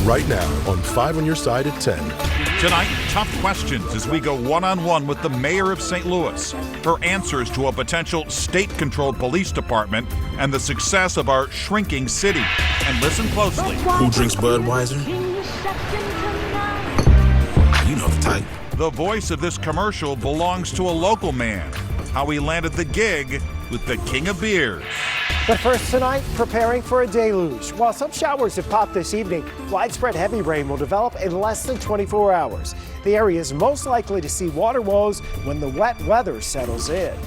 right now on 5 on Your Side at 10. Tonight, tough questions as we go one-on-one with the mayor of St. Louis. Her answers to a potential state-controlled police department and the success of our shrinking city. And listen closely. Who drinks Budweiser? You know the type. The voice of this commercial belongs to a local man. How he landed the gig with the king of beers. But first tonight, preparing for a deluge. While some showers have popped this evening, widespread heavy rain will develop in less than 24 hours. The area is most likely to see water woes when the wet weather settles in.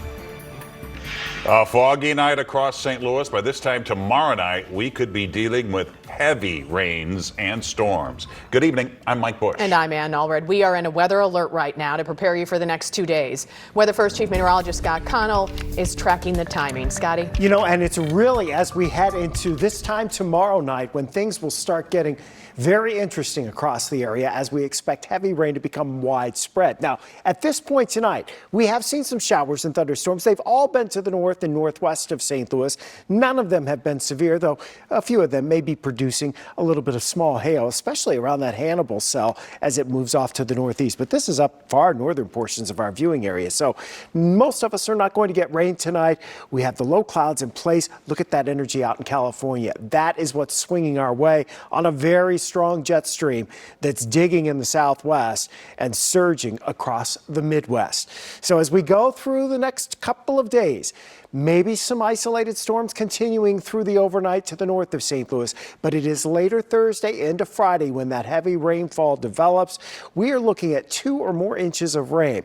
A foggy night across St. Louis. By this time tomorrow night, we could be dealing with heavy rains and storms. Good evening. I'm Mike Busch. And I'm Ann Allred. We are in a weather alert right now to prepare you for the next 2 days. Weather First Chief Meteorologist Scott Connell is tracking the timing. Scotty? You know, and it's really as we head into this time tomorrow night when things will start getting very interesting across the area as we expect heavy rain to become widespread. Now, at this point tonight, we have seen some showers and thunderstorms. They've all been to the north and northwest of St. Louis. None of them have been severe, though a few of them may be producing a little bit of small hail, especially around that Hannibal cell as it moves off to the northeast. But this is up far northern portions of our viewing area. So most of us are not going to get rain tonight. We have the low clouds in place. Look at that energy out in California. That is what's swinging our way on a very strong jet stream that's digging in the southwest and surging across the Midwest. So as we go through the next couple of days, maybe some isolated storms continuing through the overnight to the north of St. Louis, but it is later Thursday into Friday when that heavy rainfall develops. We are looking at 2 or more inches of rain.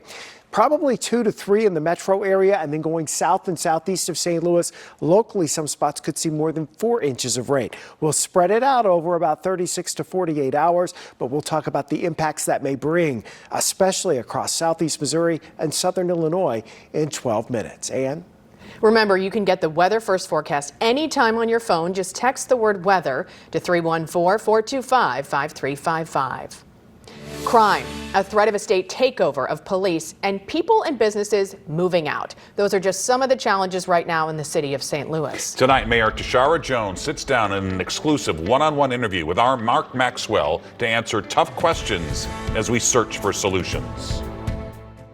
Probably 2 to 3 in the metro area, and then going south and southeast of St. Louis. Locally, some spots could see more than 4 inches of rain. We'll spread it out over about 36 to 48 hours, but we'll talk about the impacts that may bring, especially across southeast Missouri and southern Illinois in 12 minutes. Ann? Remember, you can get the Weather First forecast anytime on your phone. Just text the word weather to 314-425-5355. Crime, a threat of a state takeover of police, and people and businesses moving out. Those are just some of the challenges right now in the city of St. Louis. Tonight, Mayor Tashara Jones sits down in an exclusive one-on-one interview with our Mark Maxwell to answer tough questions as we search for solutions.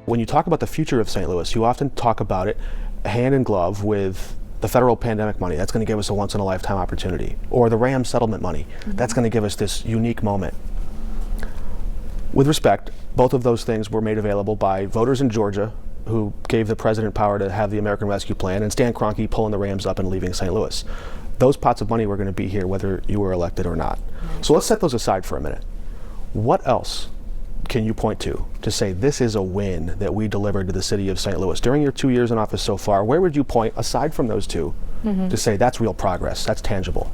When you talk about the future of St. Louis, you often talk about it hand in glove with the federal pandemic money. That's going to give us a once-in-a-lifetime opportunity. Or the RAM settlement money. That's going to give us this unique moment. With respect, both of those things were made available by voters in Georgia who gave the president power to have the American Rescue Plan, and Stan Kroenke pulling the Rams up and leaving St. Louis. Those pots of money were going to be here whether you were elected or not. So let's set those aside for a minute. What else can you point to say this is a win that we delivered to the city of St. Louis? During your 2 years in office so far, where would you point, aside from those two, to say that's real progress, that's tangible?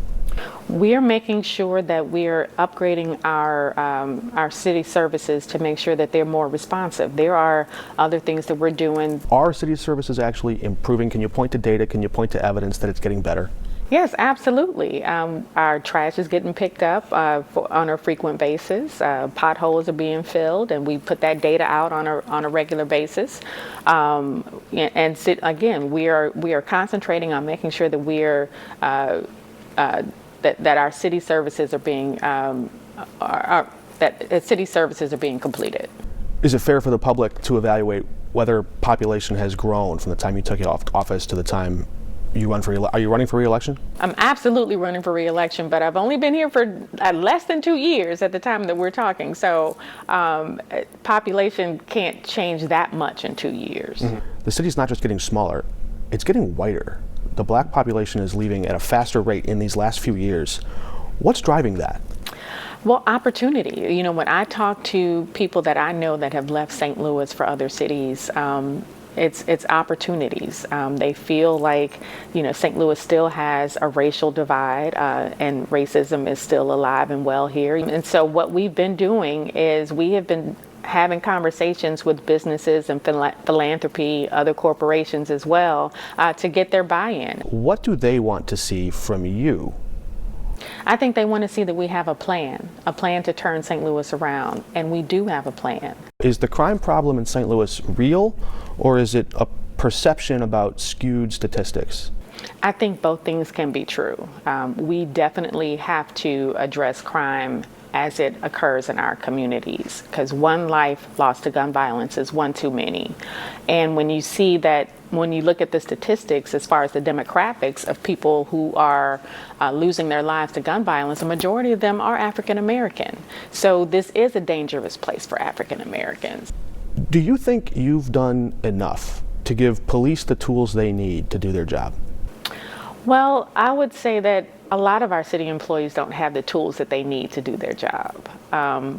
We are making sure that we are upgrading our city services to make sure that they're more responsive. There are other things that we're doing. Are city services actually improving? Can you point to data? Can you point to evidence that it's getting better? Yes, absolutely. Our trash is getting picked up on a frequent basis. Potholes are being filled, and we put that data out on a regular basis. Again, we are concentrating on making sure that we are that our city services are being that city services are being completed. Is it fair for the public to evaluate whether population has grown from the time you took office to the time you run for are you running for re-election? I'm absolutely running for re-election, but I've only been here for less than 2 years at the time that we're talking. So population can't change that much in 2 years. The city's not just getting smaller, it's getting whiter. The black population is leaving at a faster rate in these last few years. What's driving that? Well, opportunity. You know, when I talk to people that I know that have left St. Louis for other cities, it's opportunities. They feel like, you know, St. Louis still has a racial divide and racism is still alive and well here. And so what we've been doing is we have been having conversations with businesses and philanthropy, other corporations as well, to get their buy-in. What do they want to see from you? I think they want to see that we have a plan to turn St. Louis around, and we do have a plan. Is the crime problem in St. Louis real, or is it a perception about skewed statistics? I think both things can be true. We definitely have to address crime as it occurs in our communities, because one life lost to gun violence is one too many. And when you see that, when you look at the statistics as far as the demographics of people who are losing their lives to gun violence, a majority of them are African American. So this is a dangerous place for African Americans. Do you think you've done enough to give police the tools they need to do their job? Well, I would say that a lot of our city employees don't have the tools that they need to do their job.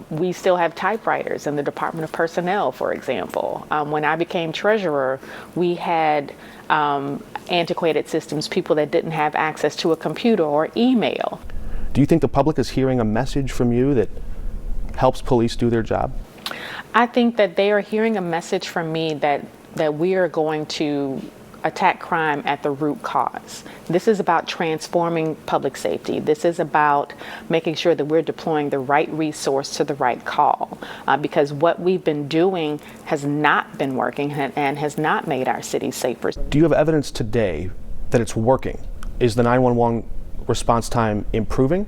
We still have typewriters in the Department of Personnel, for example. When I became treasurer, we had antiquated systems, people that didn't have access to a computer or email. Do you think the public is hearing a message from you that helps police do their job? I think that they are hearing a message from me that we are going to attack crime at the root cause. This is about transforming public safety. This is about making sure that we're deploying the right resource to the right call, because what we've been doing has not been working and has not made our cities safer. Do you have evidence today that it's working? Is the 911 response time improving?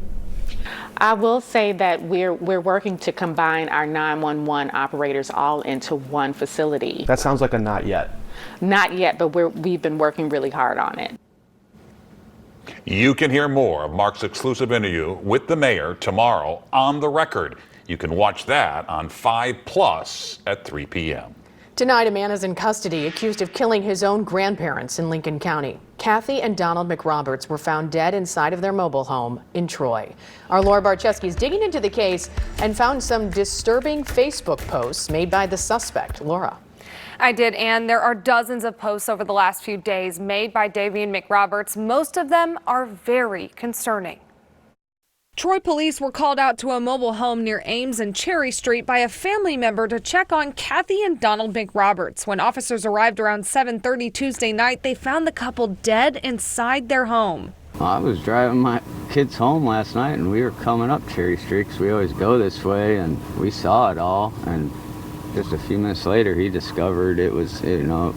I will say that we're working to combine our 911 operators all into one facility. That sounds like a not yet. Not yet, but we've been working really hard on it. You can hear more of Mark's exclusive interview with the mayor tomorrow on The Record. You can watch that on 5+ at 3 p.m. Tonight, a man is in custody accused of killing his own grandparents in Lincoln County. Kathy and Donald McRoberts were found dead inside of their mobile home in Troy. Our Laura Barczewski is digging into the case and found some disturbing Facebook posts made by the suspect. Laura. I did, and there are dozens of posts over the last few days made by Damian McRoberts. Most of them are very concerning. Troy police were called out to a mobile home near Ames and Cherry Street by a family member to check on Kathy and Donald McRoberts. When officers arrived around 7:30 Tuesday night, they found the couple dead inside their home. I was driving my kids home last night, and we were coming up Cherry Street because we always go this way, and we saw it all. And just a few minutes later, he discovered it was,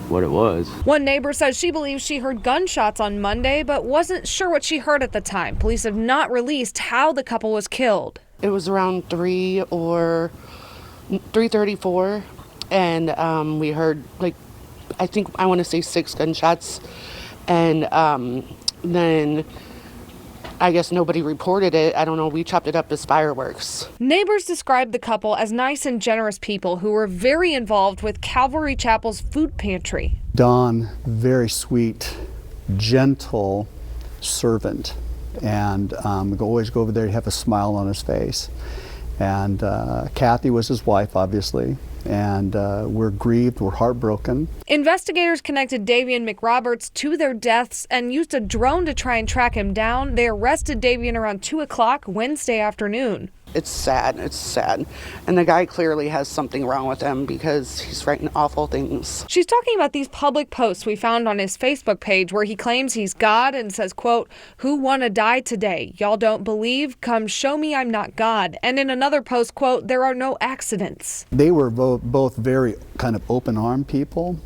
what it was. One neighbor says she believes she heard gunshots on Monday, but wasn't sure what she heard at the time. Police have not released how the couple was killed. It was around 3 or 3:34, and we heard, I want to say 6 gunshots, and then I guess nobody reported it. I don't know. We chopped it up as fireworks. Neighbors described the couple as nice and generous people who were very involved with Calvary Chapel's food pantry. Don, very sweet, gentle servant, and always go over there, he'd have a smile on his face. And Kathy was his wife, obviously. And we're grieved, we're heartbroken. Investigators connected Damian McRoberts to their deaths and used a drone to try and track him down. They arrested Damian around 2 o'clock Wednesday afternoon. It's sad, And the guy clearly has something wrong with him because he's writing awful things. She's talking about these public posts we found on his Facebook page where he claims he's God and says, quote, "Who wanna die today? Y'all don't believe? Come show me I'm not God." And in another post, quote, "There are no accidents." They were both very kind of open-armed people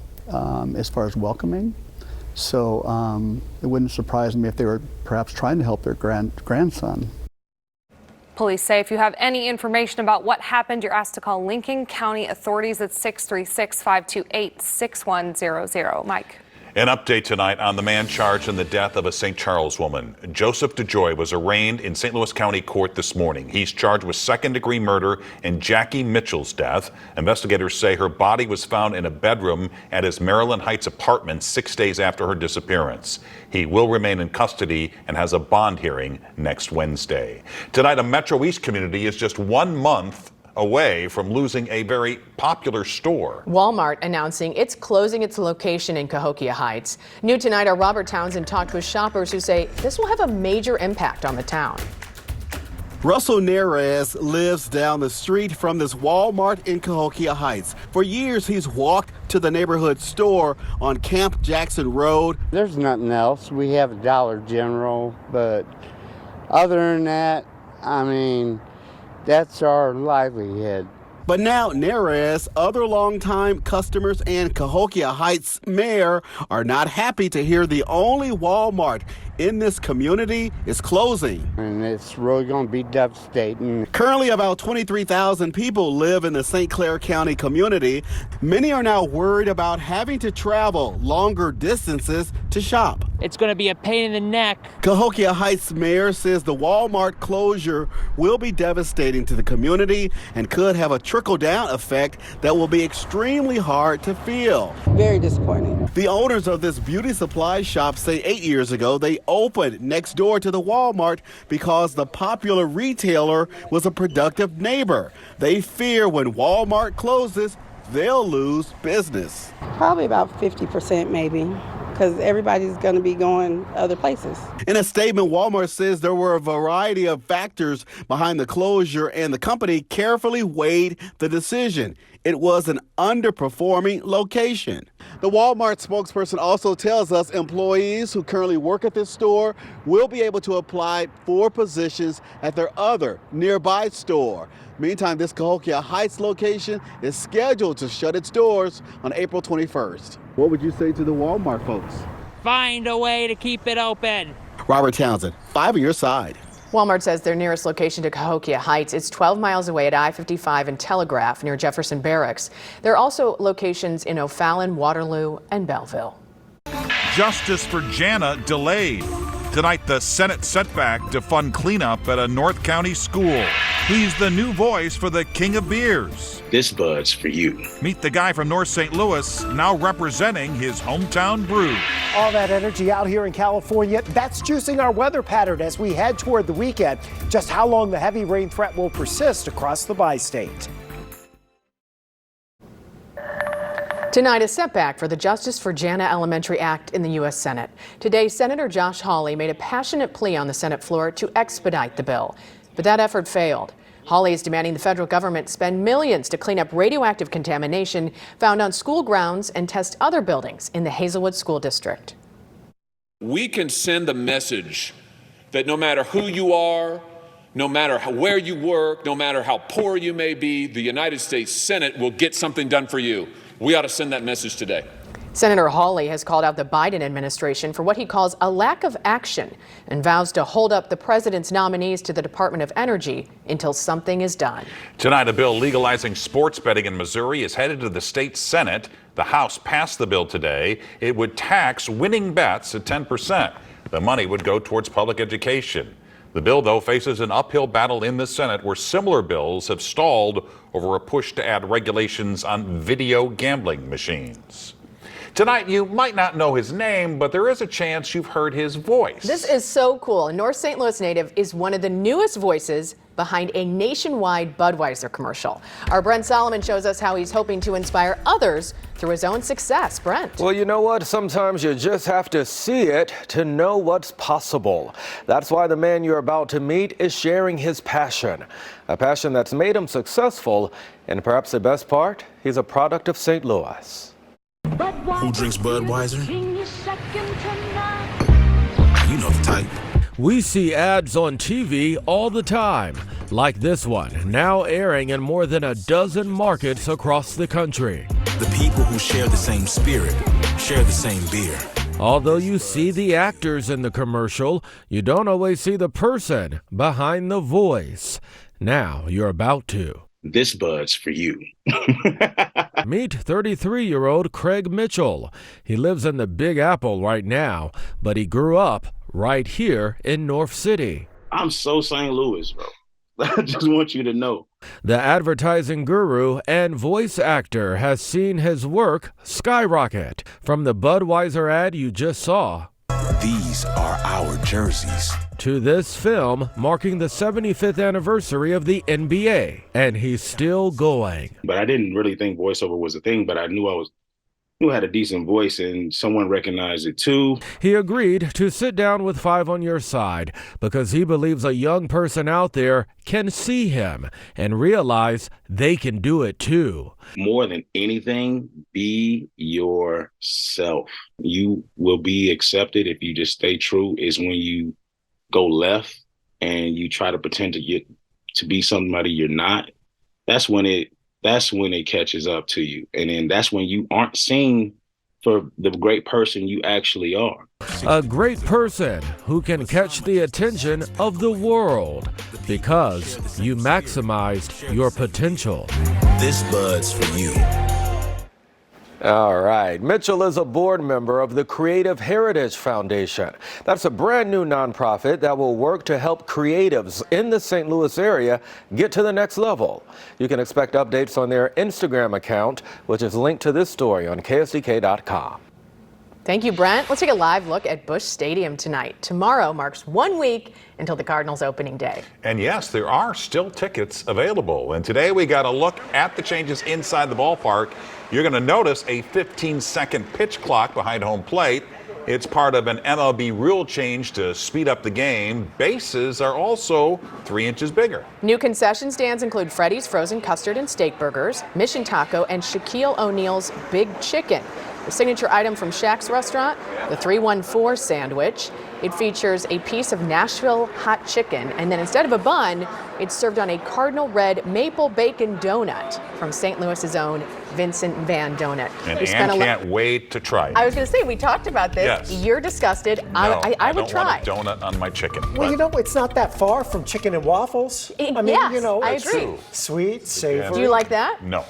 as far as welcoming. So it wouldn't surprise me if they were perhaps trying to help their grandson. Police say if you have any information about what happened, you're asked to call Lincoln County authorities at 636-528-6100. Mike. An update tonight on the man charged in the death of a St. Charles woman. Joseph DeJoy was arraigned in St. Louis County Court this morning. He's charged with second-degree murder in Jackie Mitchell's death. Investigators say her body was found in a bedroom at his Maryland Heights apartment 6 days after her disappearance. He will remain in custody and has a bond hearing next Wednesday. Tonight, a Metro East community is just 1 month away from losing a very popular store. Walmart announcing it's closing its location in Cahokia Heights. New tonight, our Robert Townsend talked with shoppers who say this will have a major impact on the town. Russell Neres lives down the street from this Walmart in Cahokia Heights. For years, he's walked to the neighborhood store on Camp Jackson Road. There's nothing else. We have a Dollar General, but other than that, that's our livelihood. But now Neres, other longtime customers, and Cahokia Heights mayor are not happy to hear the only Walmart in this community is closing. And it's really going to be devastating. Currently, about 23,000 people live in the St. Clair County community. Many are now worried about having to travel longer distances to shop. It's going to be a pain in the neck. Cahokia Heights mayor says the Walmart closure will be devastating to the community and could have a trickle-down effect that will be extremely hard to feel. Very disappointing. The owners of this beauty supply shop say 8 years ago they opened next door to the Walmart because the popular retailer was a productive neighbor. They fear when Walmart closes, they'll lose business. Probably about 50% maybe, because everybody's going to be going other places. In a statement, Walmart says there were a variety of factors behind the closure, and the company carefully weighed the decision. It was an underperforming location. The Walmart spokesperson also tells us employees who currently work at this store will be able to apply for positions at their other nearby store. Meantime, this Cahokia Heights location is scheduled to shut its doors on April 21st. What would you say to the Walmart folks? Find a way to keep it open. Robert Townsend, 5 on your side. Walmart says their nearest location to Cahokia Heights is 12 miles away at I-55 and Telegraph near Jefferson Barracks. There are also locations in O'Fallon, Waterloo, and Belleville. Justice for Jana delayed. Tonight, the Senate setback to fund cleanup at a North County school. He's the new voice for the King of Beers. This bud's for you. Meet the guy from North St. Louis, now representing his hometown brew. All that energy out here in California, that's juicing our weather pattern as we head toward the weekend. Just how long the heavy rain threat will persist across the bi-state. Tonight, a setback for the Justice for Jana Elementary Act in the U.S. Senate. Today, Senator Josh Hawley made a passionate plea on the Senate floor to expedite the bill, but that effort failed. Hawley is demanding the federal government spend millions to clean up radioactive contamination found on school grounds and test other buildings in the Hazelwood School District. We can send a message that no matter who you are, no matter where you work, no matter how poor you may be, the United States Senate will get something done for you. We ought to send that message today. Senator Hawley has called out the Biden administration for what he calls a lack of action and vows to hold up the president's nominees to the Department of Energy until something is done. Tonight, a bill legalizing sports betting in Missouri is headed to the state Senate. The House passed the bill today. It would tax winning bets at 10%. The money would go towards public education. The bill, though, faces an uphill battle in the Senate where similar bills have stalled over a push to add regulations on video gambling machines. Tonight, you might not know his name, but there is a chance you've heard his voice. This is so cool. A North St. Louis native is one of the newest voices behind a nationwide Budweiser commercial. Our Brent Solomon shows us how he's hoping to inspire others through his own success. Brent. Well, you know what? Sometimes you just have to see it to know what's possible. That's why the man you're about to meet is sharing his passion, a passion that's made him successful. And perhaps the best part, he's a product of St. Louis. Who drinks Budweiser? You know the type. We see ads on TV all the time, like this one, now airing in more than a dozen markets across the country. The people who share the same spirit, share the same beer. Although you see the actors in the commercial, you don't always see the person behind the voice. Now you're about to. This bud's for you. Meet 33-year-old Craig Mitchell. He lives in the Big Apple right now, but he grew up right here in North City. I'm so St. Louis, bro. I just want you to know. The advertising guru and voice actor has seen his work skyrocket. From the Budweiser ad you just saw, these are our jerseys, to this film marking the 75th anniversary of the NBA, and he's still going. But I didn't really think voiceover was a thing, but I knew I had a decent voice and someone recognized it too. He agreed to sit down with Five on Your Side because he believes a young person out there can see him and realize they can do it too. More than anything, be yourself. You will be accepted if you just stay true. Is when you go left and you try to pretend to be somebody you're not. That's when it that's when it catches up to you. And then that's when you aren't seen for the great person you actually are. A great person who can catch the attention of the world because you maximized your potential. This bud's for you. All right. Mitchell is a board member of the Creative Heritage Foundation. That's a brand new nonprofit that will work to help creatives in the St. Louis area get to the next level. You can expect updates on their Instagram account, which is linked to this story on KSDK.com. Thank you, Brent. Let's take a live look at Busch Stadium tonight. Tomorrow marks 1 week until the Cardinals' opening day. And yes, there are still tickets available. And today we got a look at the changes inside the ballpark. You're going to notice a 15-second pitch clock behind home plate. It's part of an MLB rule change to speed up the game. Bases are also 3 inches bigger. New concession stands include Freddy's Frozen Custard and Steak Burgers, Mission Taco, and Shaquille O'Neal's Big Chicken. The signature item from Shaq's restaurant, the 314 sandwich. It features a piece of Nashville hot chicken, and then instead of a bun, it's served on a Cardinal Red maple bacon donut from St. Louis's own Vincent Van Donut. And Ann can't wait to try it. I was going to say, we talked about this. Yes. You're disgusted. No, I would try. I don't want a donut on my chicken. Well, you know, it's not that far from chicken and waffles. I mean, yes, you know, I it's agree. Sweet, savory. Do you like that? No.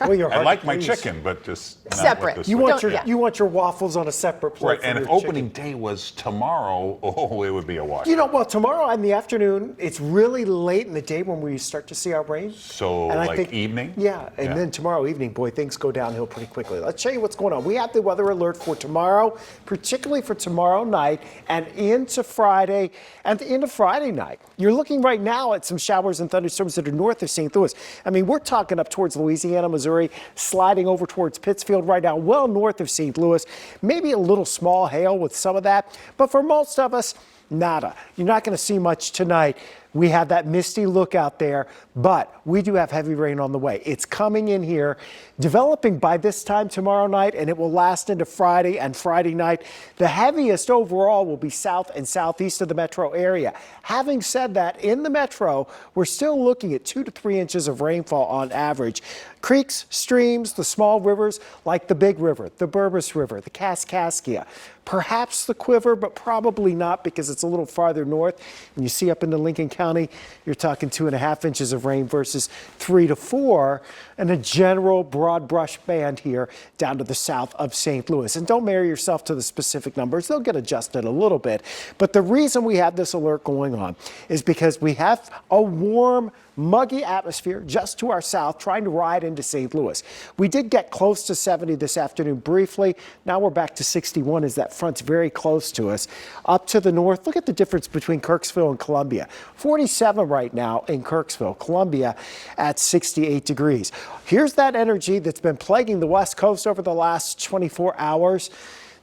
Well, you're I hard like to my please. chicken, but just not separate. with You this want one. you want your waffles on a separate plate. Right, and if from your opening chicken. day was tomorrow, oh, it would be a wash. You know, well, tomorrow in the afternoon, it's really late in the day when we start to see our rain. So, And I like think- evening? Yeah, and then tomorrow evening, boy, things go downhill pretty quickly. Let's show you what's going on. We have the weather alert for tomorrow, particularly for tomorrow night and into Friday and into Friday night. You're looking right now at some showers and thunderstorms that are north of St. Louis. I mean, we're talking up towards Louisiana, Missouri, sliding over towards Pittsfield right now, well north of St. Louis. Maybe a little small hail with some of that, but for most of us, nada. You're not going to see much tonight. We have that misty look out there, but we do have heavy rain on the way. It's coming in here, developing by this time tomorrow night, and it will last into Friday and Friday night. The heaviest overall will be south and southeast of the metro area. Having said that, in the metro, we're still looking at 2 to 3 inches of rainfall on average. Creeks, streams, the small rivers like the Big River, the Burbus River, the Kaskaskia, perhaps the Quiver, but probably not because it's a little farther north. And you see up into Lincoln County, you're talking 2.5 inches of rain versus 3 to 4, and a general broad brush band here down to the south of St. Louis. And don't marry yourself to the specific numbers. They'll get adjusted a little bit. But the reason we have this alert going on is because we have a warm, muggy atmosphere just to our south trying to ride into St. Louis. We did get close to 70 this afternoon briefly. Now we're back to 61 as that front's very close to us. Up to the north, look at the difference between Kirksville and Columbia. 47 right now in Kirksville, Columbia at 68 degrees. Here's that energy that's been plaguing the West Coast over the last 24 hours.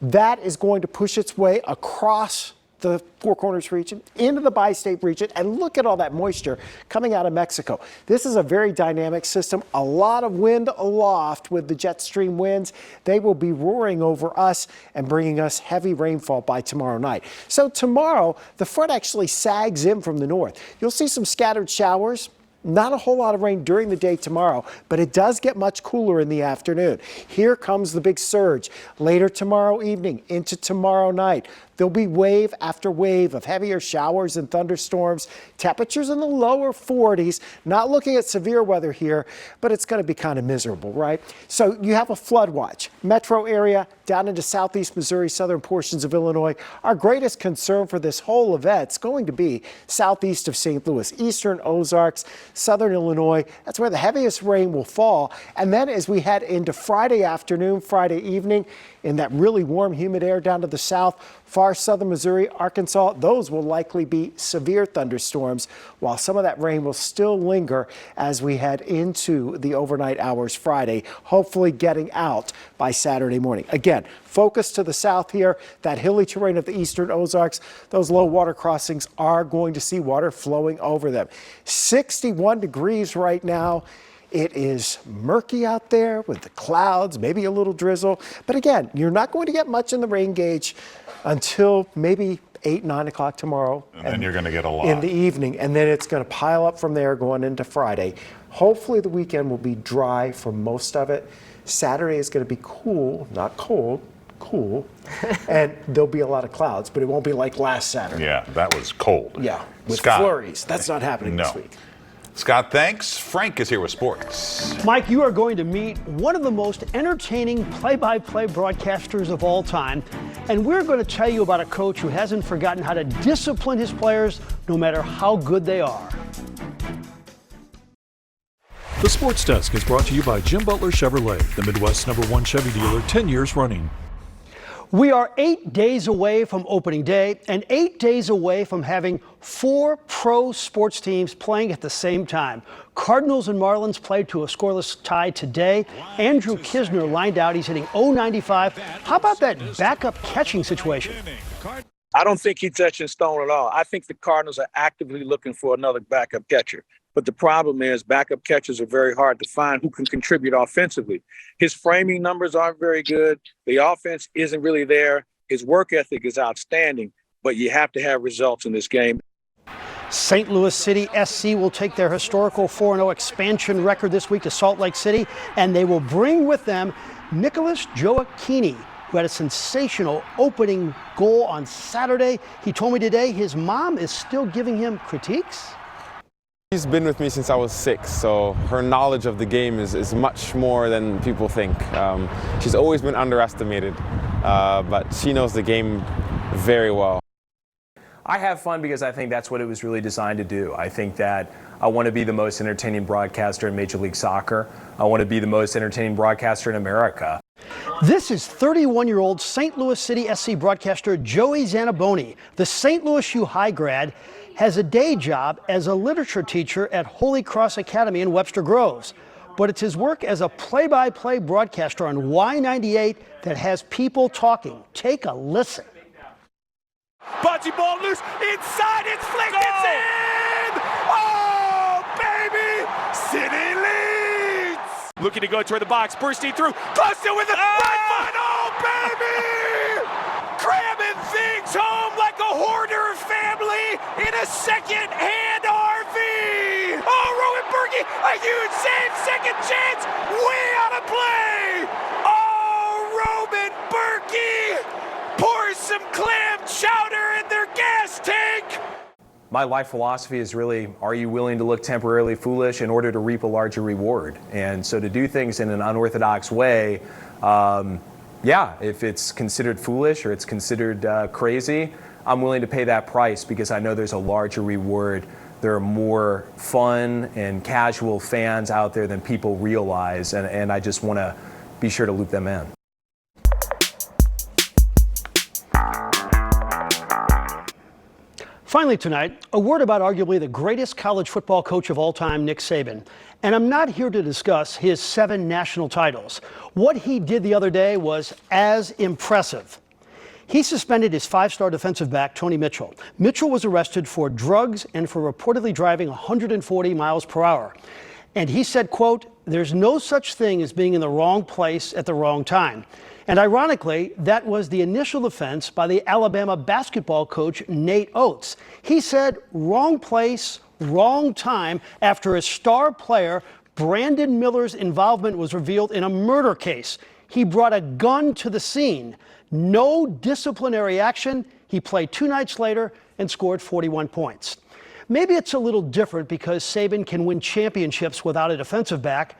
That is going to push its way across the Four Corners region, into the bi-state region, and look at all that moisture coming out of Mexico. This is a very dynamic system. A lot of wind aloft with the jet stream winds. They will be roaring over us and bringing us heavy rainfall by tomorrow night. So tomorrow, the front actually sags in from the north. You'll see some scattered showers. Not a whole lot of rain during the day tomorrow, but it does get much cooler in the afternoon. Here comes the big surge. Later tomorrow evening into tomorrow night, there'll be wave after wave of heavier showers and thunderstorms. Temperatures in the lower 40s. Not looking at severe weather here, but it's going to be kind of miserable, right? So you have a flood watch. Metro area down into southeast Missouri, southern portions of Illinois. Our greatest concern for this whole event is going to be southeast of St. Louis, eastern Ozarks, southern Illinois. That's where the heaviest rain will fall. And then as we head into Friday afternoon, Friday evening, in that really warm, humid air down to the south, far southern Missouri, Arkansas, those will likely be severe thunderstorms, while some of that rain will still linger as we head into the overnight hours Friday, hopefully getting out by Saturday morning. Again, focus to the south here, that hilly terrain of the eastern Ozarks, those low water crossings are going to see water flowing over them. 61 degrees right now. It is murky out there with the clouds, maybe a little drizzle. But again, you're not going to get much in the rain gauge until maybe 8, 9 o'clock tomorrow. And then you're going to get a lot. In the evening, and then it's going to pile up from there going into Friday. Hopefully the weekend will be dry for most of it. Saturday is going to be cool, not cold, cool. And there'll be a lot of clouds, but it won't be like last Saturday. Yeah, that was cold. Yeah, with Scott. flurries. That's not happening this week. Scott, thanks. Frank is here with sports. Mike, you are going to meet one of the most entertaining play-by-play broadcasters of all time, and we're going to tell you about a coach who hasn't forgotten how to discipline his players no matter how good they are. The Sports Desk is brought to you by Jim Butler Chevrolet, the Midwest's #1 Chevy dealer, 10 years running. We are 8 days away from opening day and 8 days away from having 4 pro sports teams playing at the same time. Cardinals and Marlins played to a scoreless tie today. Andrew Kisner lined out. He's hitting .095. How about that backup catching situation? I don't think he's etched in stone at all. I think the Cardinals are actively looking for another backup catcher. But the problem is backup catchers are very hard to find who can contribute offensively. His framing numbers aren't very good. The offense isn't really there. His work ethic is outstanding, but you have to have results in this game. St. Louis City SC will take their historical 4-0 expansion record this week to Salt Lake City, and they will bring with them Nicholas Gioacchini, who had a sensational opening goal on Saturday. He told me today his mom is still giving him critiques. She's been with me since I was 6, so her knowledge of the game is much more than people think. She's always been underestimated, but she knows the game very well. I have fun because I think that's what it was really designed to do. I think that I want to be the most entertaining broadcaster in Major League Soccer. I want to be the most entertaining broadcaster in America. This is 31-year-old St. Louis City SC broadcaster Joey Zanaboni. The St. Louis U High grad has a day job as a literature teacher at Holy Cross Academy in Webster Groves. But it's his work as a play-by-play broadcaster on Y98 that has people talking. Take a listen. Bocce ball loose, inside, it's flicked, it's in! Oh, baby! City leads! Looking to go toward the box, bursting through, close to with the right foot, oh, baby! Cramming things home like a hoarder family in a second-hand RV! Oh, Rowan Berkey, a huge save, second chance, way out of play! Oh, Roman Berkey pours some clam chowder in their gas tank! My life philosophy is really, are you willing to look temporarily foolish in order to reap a larger reward? And so to do things in an unorthodox way, yeah, if it's considered foolish or it's considered crazy, I'm willing to pay that price because I know there's a larger reward. There are more fun and casual fans out there than people realize, and I just want to be sure to loop them in. Finally tonight, a word about arguably the greatest college football coach of all time, Nick Saban. And I'm not here to discuss his 7 national titles. What he did the other day was as impressive. He suspended his 5-star defensive back, Tony Mitchell. Mitchell was arrested for drugs and for reportedly driving 140 miles per hour. And he said, quote, "There's no such thing as being in the wrong place at the wrong time." And ironically, that was the initial offense by the Alabama basketball coach, Nate Oates. He said, wrong place, wrong time, after a star player, Brandon Miller's involvement was revealed in a murder case. He brought a gun to the scene. No disciplinary action. He played 2 nights later and scored 41 points. Maybe it's a little different because Saban can win championships without a defensive back,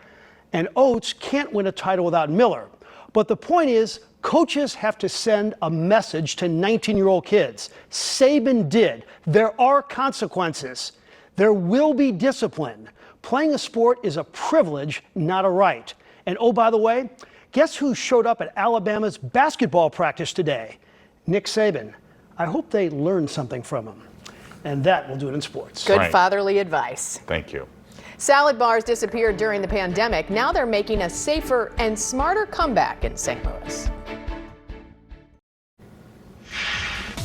and Oates can't win a title without Miller. But the point is, coaches have to send a message to 19-year-old kids. Saban did. There are consequences. There will be discipline. Playing a sport is a privilege, not a right. And oh, by the way, guess who showed up at Alabama's basketball practice today? Nick Saban. I hope they learned something from him. And that will do it in sports. Good fatherly advice. Thank you. Salad bars disappeared during the pandemic. Now they're making a safer and smarter comeback in St. Louis.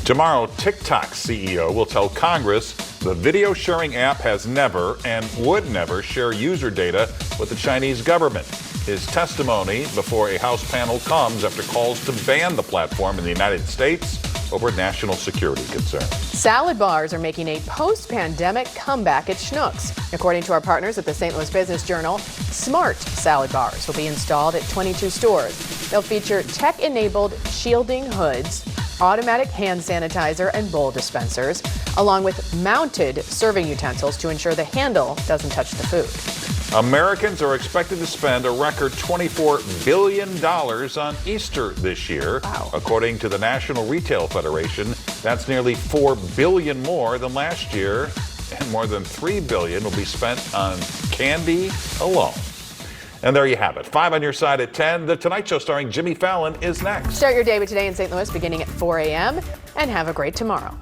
Tomorrow, TikTok's CEO will tell Congress the video sharing app has never and would never share user data with the Chinese government. His testimony before a House panel comes after calls to ban the platform in the United States over national security concerns. Salad bars are making a post-pandemic comeback at Schnucks. According to our partners at the St. Louis Business Journal, smart salad bars will be installed at 22 stores. They'll feature tech-enabled shielding hoods, automatic hand sanitizer and bowl dispensers, along with mounted serving utensils to ensure the handle doesn't touch the food. Americans are expected to spend a record $24 billion on Easter this year. Wow. According to the National Retail Federation, that's nearly $4 billion more than last year, and more than $3 billion will be spent on candy alone. And there you have it. 5 on your side at 10. The Tonight Show starring Jimmy Fallon is next. Start your day with Today in St. Louis beginning at 4 a.m. and have a great tomorrow.